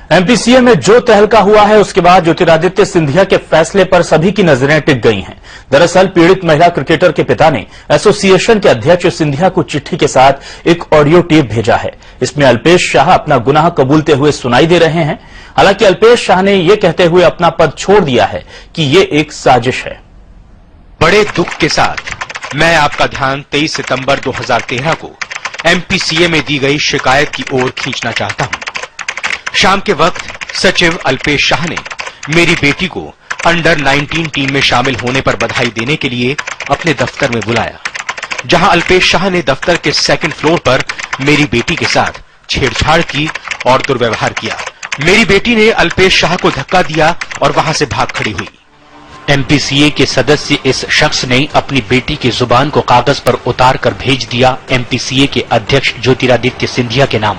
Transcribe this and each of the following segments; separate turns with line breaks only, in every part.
MPCA में जो तहलका हुआ है उसके बाद ज्योतिरादित्य सिंधिया के फैसले पर सभी की नजरें टिक गई हैं। दरअसल पीड़ित महिला क्रिकेटर के पिता ने एसोसिएशन के अध्यक्ष सिंधिया को चिट्ठी के साथ एक ऑडियो टेप भेजा है। इसमें अल्पेश शाह अपना गुनाह कबूलते हुए सुनाई दे रहे हैं। हालांकि अल्पेश शाह ने यह कहते हुए अपना पद छोड़ दिया है कि ये एक साजिश है।
बड़े दुख के साथ मैं आपका ध्यान 23 सितंबर 2013 को एमपीसीए में दी गई शिकायत की ओर खींचना चाहता हूं। शाम के वक्त सचिव अल्पेश शाह ने मेरी बेटी को अंडर 19 टीम में शामिल होने पर बधाई देने के लिए अपने दफ्तर में बुलाया, जहां अल्पेश शाह ने दफ्तर के सेकंड फ्लोर पर मेरी बेटी के साथ छेड़छाड़ की और दुर्व्यवहार किया। मेरी बेटी ने अल्पेश शाह को धक्का दिया और वहां से भाग खड़ी हुई। एमपीसीए के सदस्य इस शख्स ने अपनी बेटी की जुबान को कागज पर उतार कर भेज दिया एमपीसीए के अध्यक्ष ज्योतिरादित्य सिंधिया के नाम।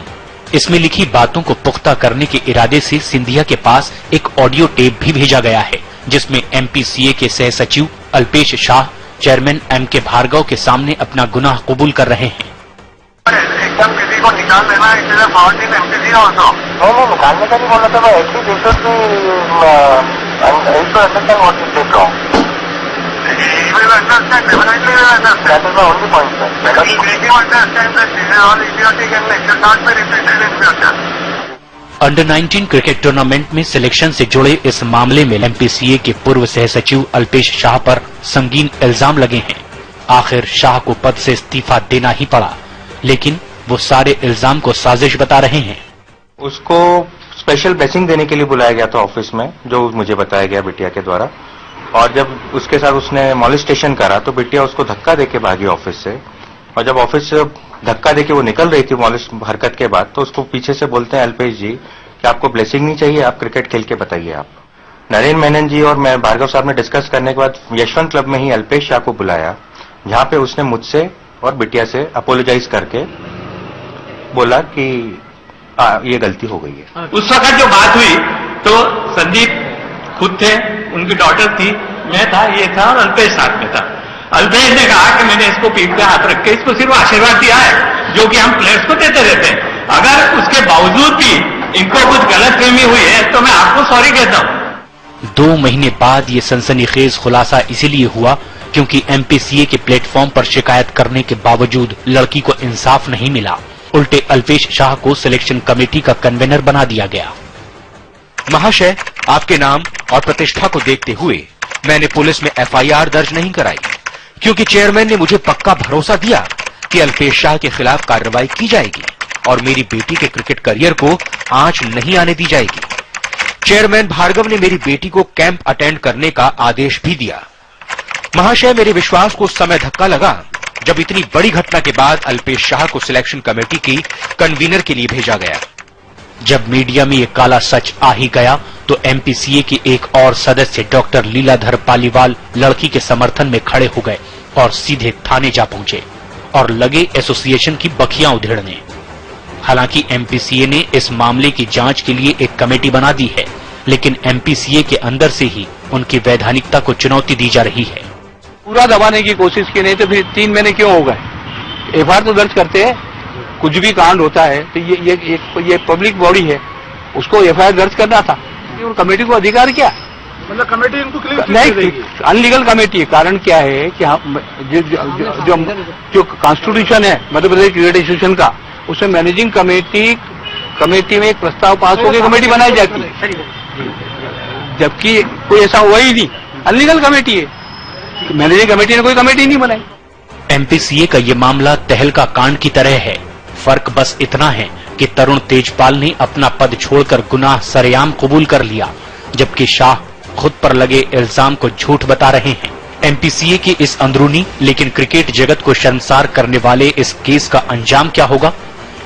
इसमें लिखी बातों को पुख्ता करने के इरादे से सिंधिया के पास एक ऑडियो टेप भी भेजा गया है, जिसमें एमपीसीए के सह सचिव अल्पेश शाह चेयरमैन एमके भार्गव के सामने अपना गुनाह कबूल कर रहे हैं।
एकदम किसी को निकाल देना, इसलिए पार्टी में एमपीसीए ऑल्सो नहीं निकालने का नहीं बोला था मैं। Actually this was
under 19 cricket tournament में सिलेक्शन से जुड़े इस मामले में एमपीसीए के पूर्व सह सचिव अल्पेश शाह पर संगीन इल्जाम लगे हैं। आखिर शाह को पद से इस्तीफा देना ही पड़ा, लेकिन वो सारे इल्जाम को साजिश बता रहे हैं।
उसको स्पेशल ब्लेसिंग देने के लिए बुलाया गया था ऑफिस में, जो मुझे बताया गया बिटिया के द्वारा। और जब उसके साथ उसने मॉलेस्टेशन करा तो बिटिया उसको धक्का देके भागी ऑफिस से। और जब ऑफिस से धक्का देके वो निकल रही थी मॉलेस्ट हरकत के बाद, तो उसको पीछे से बोलते हैं अल्पेश जी कि आपको ब्लेसिंग नहीं चाहिए, आप क्रिकेट खेल के बताइए। आप नरेंद्र मेनन जी और मैं भार्गव साहब ने डिस्कस करने के बाद यशवंत क्लब में ही अल्पेश शाह को बुलाया, जहां पे उसने मुझसे और बिटिया से अपोलोजाइज करके बोला कि ये गलती हो गई है।
उस वक्त जो बात हुई तो संदीप खुद थे, उनकी डॉटर थी, मैं था, ये था और अल्पेश साथ में था। अल्पेश ने कहा कि मैंने इसको पीठ पे हाथ रख के इसको सिर्फ आशीर्वाद दिया है, जो कि हम प्लेयर्स को देते रहते हैं। अगर उसके बावजूद भी इनको कुछ गलतफहमी हुई है तो मैं आपको सॉरी कहता हूं।
2 महीने बाद ये सनसनीखेज खुलासा इसीलिए हुआ क्योंकि एमपीसीए के प्लेटफॉर्म पर शिकायत करने के बावजूद लड़की को इंसाफ नहीं मिला। उल्टे अल्पेश शाह को सिलेक्शन कमेटी का कन्वेनर बना दिया गया। महाशय, आपके नाम और प्रतिष्ठा को देखते हुए मैंने पुलिस में एफआईआर दर्ज नहीं कराई, क्योंकि चेयरमैन ने मुझे पक्का भरोसा दिया कि अल्पेश शाह के खिलाफ कार्रवाई की जाएगी और मेरी बेटी के क्रिकेट करियर को आंच नहीं आने दी जाएगी। चेयरमैन भार्गव ने मेरी बेटी को कैंप अटेंड करने का आदेश भी दिया। महाशय, मेरे विश्वास को उस समय धक्का लगा जब इतनी बड़ी घटना के बाद अल्पेश शाह को सिलेक्शन कमेटी की कन्वीनर के लिए भेजा गया। जब मीडिया में ये काला सच आ ही गया तो एमपीसीए के एक और सदस्य डॉक्टर लीलाधर पालीवाल लड़की के समर्थन में खड़े हो गए और सीधे थाने जा पहुंचे और लगे एसोसिएशन की बखियां उधेड़ने। हालांकि एमपीसीए ने इस मामले की जांच के लिए एक कमेटी बना दी है, लेकिन एमपीसीए के अंदर से ही उनकी वैधानिकता को चुनौती दी जा रही है।
पूरा दबाने की कोशिश की, नहीं तो फिर 3 महीने क्यों हो गए। एफआईआर तो दर्ज करते हैं, कुछ भी कांड होता है तो ये पब्लिक बॉडी है, उसको एफआईआर दर्ज करना था। कमेटी को अधिकार क्या,
मतलब कमेटी इनको
नहीं, अनलीगल कमेटी है। कारण क्या है कि जो कॉन्स्टिट्यूशन है मध्य प्रदेश क्रिकेट एसोसिएशन का, उसमें मैनेजिंग कमेटी में एक प्रस्ताव पास होकर कमेटी बनाई जाती है, जबकि कोई ऐसा हुआ ही नहीं। अनलीगल कमेटी है, मैनेजिंग कमेटी ने कोई कमेटी नहीं बनाई।
एमपीसीए का ये मामला तहलका कांड की तरह है। फर्क बस इतना है कि तरुण तेजपाल ने अपना पद छोड़कर गुनाह सरेआम कबूल कर लिया, जबकि शाह खुद पर लगे इल्जाम को झूठ बता रहे हैं। एमपीसीए के इस अंदरूनी लेकिन क्रिकेट जगत को शर्मसार करने वाले इस केस का अंजाम क्या होगा?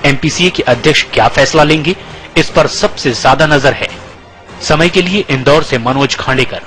एमपीसीए के अध्यक्ष क्या फैसला लेंगे? इस पर सबसे ज्यादा नजर है। समय के लिए इंदौर से मनोज खांडेकर।